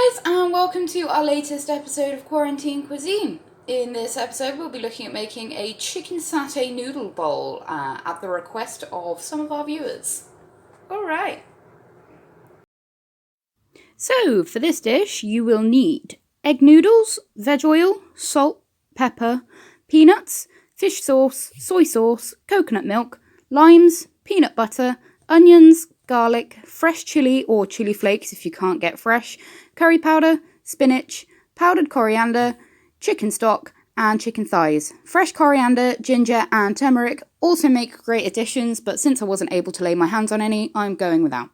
guys, and welcome to our latest episode of Quarantine Cuisine. In this episode, we'll be looking at making a chicken satay noodle bowl at the request of some of our viewers. Alright. So, for this dish, you will need egg noodles, veg oil, salt, pepper, peanuts, fish sauce, soy sauce, coconut milk, limes, peanut butter, onions, garlic, fresh chilli or chili flakes if you can't get fresh, curry powder, spinach, powdered coriander, chicken stock, and chicken thighs. Fresh coriander, ginger, and turmeric also make great additions, but since I wasn't able to lay my hands on any, I'm going without.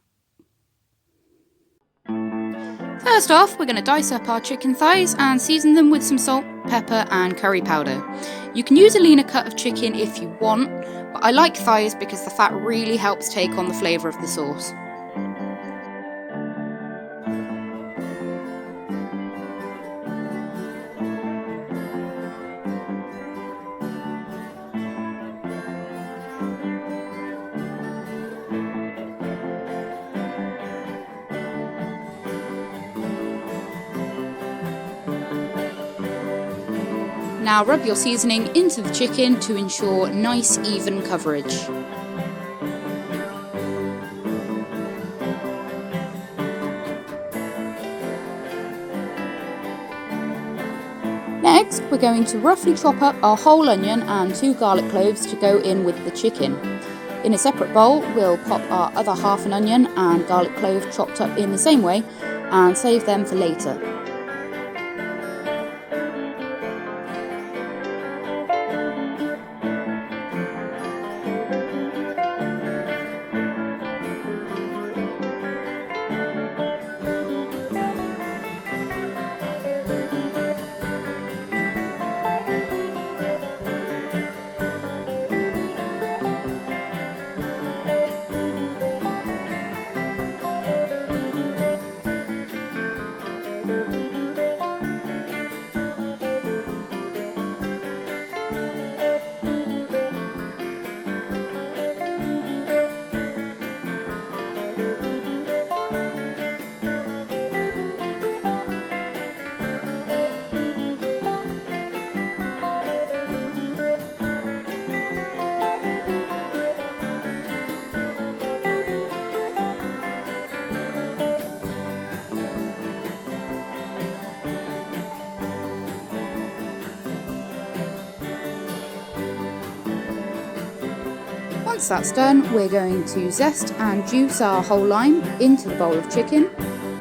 First off, we're going to dice up our chicken thighs and season them with some salt, pepper, and curry powder. You can use a leaner cut of chicken if you want, but I like thighs because the fat really helps take on the flavour of the sauce. Now rub your seasoning into the chicken to ensure nice even coverage. Next, we're going to roughly chop up our whole onion and 2 garlic cloves to go in with the chicken. In a separate bowl, we'll pop our other half an onion and garlic clove chopped up in the same way and save them for later. Once that's done, we're going to zest and juice our whole lime into the bowl of chicken,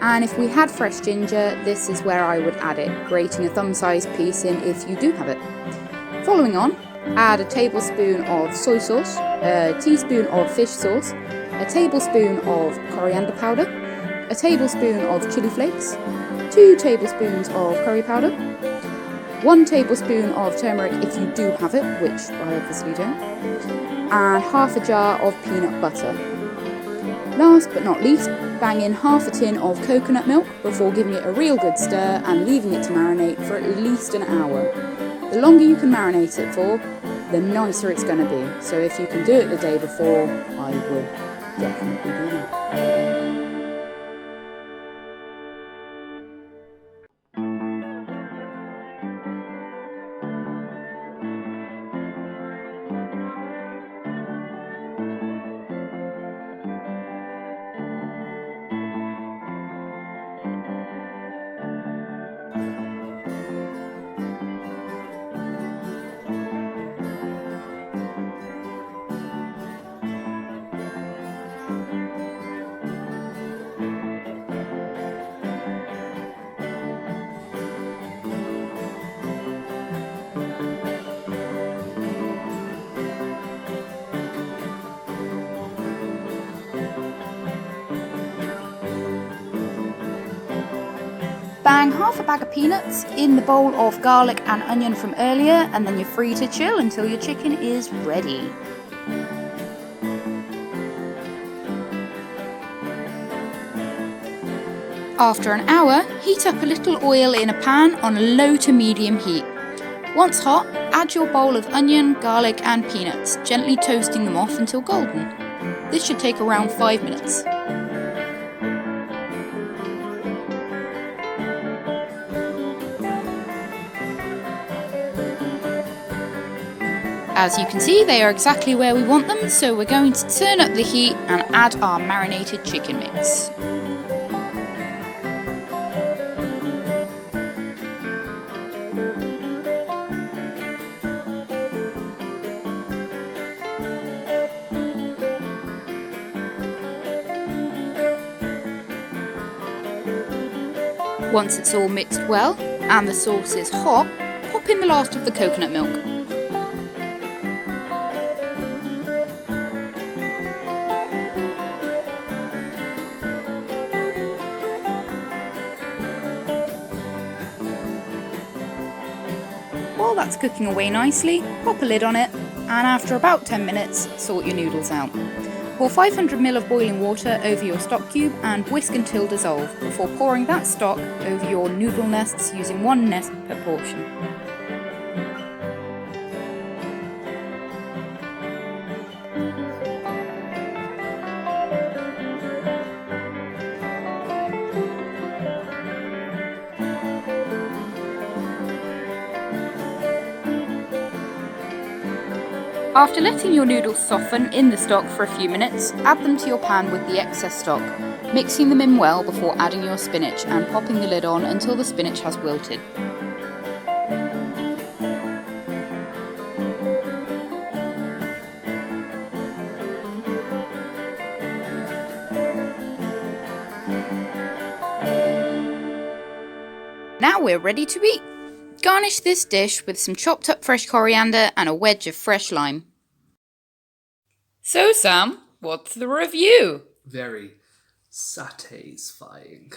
and if we had fresh ginger, this is where I would add it, grating a thumb-sized piece in if you do have it. Following on, add a tablespoon of soy sauce, a teaspoon of fish sauce, a tablespoon of coriander powder, a tablespoon of chili flakes, 2 tablespoons of curry powder, 1 tablespoon of turmeric if you do have it, which I obviously don't, and half a jar of peanut butter. Last but not least, bang in half a tin of coconut milk before giving it a real good stir and leaving it to marinate for at least an hour. The longer you can marinate it for, the nicer it's going to be. So if you can do it the day before, I would definitely do that. Bang half a bag of peanuts in the bowl of garlic and onion from earlier, and then you're free to chill until your chicken is ready. After an hour, heat up a little oil in a pan on a low to medium heat. Once hot, add your bowl of onion, garlic and peanuts, gently toasting them off until golden. This should take around 5 minutes. As you can see, they are exactly where we want them, so we're going to turn up the heat and add our marinated chicken mix. Once it's all mixed well and the sauce is hot, pop in the last of the coconut milk. While that's cooking away nicely, pop a lid on it, and after about 10 minutes, sort your noodles out. Pour 500 ml of boiling water over your stock cube and whisk until dissolved before pouring that stock over your noodle nests using 1 nest per portion. After letting your noodles soften in the stock for a few minutes, add them to your pan with the excess stock, mixing them in well before adding your spinach and popping the lid on until the spinach has wilted. Now we're ready to eat! Garnish this dish with some chopped up fresh coriander and a wedge of fresh lime. So Sam, what's the review? Very satisfying.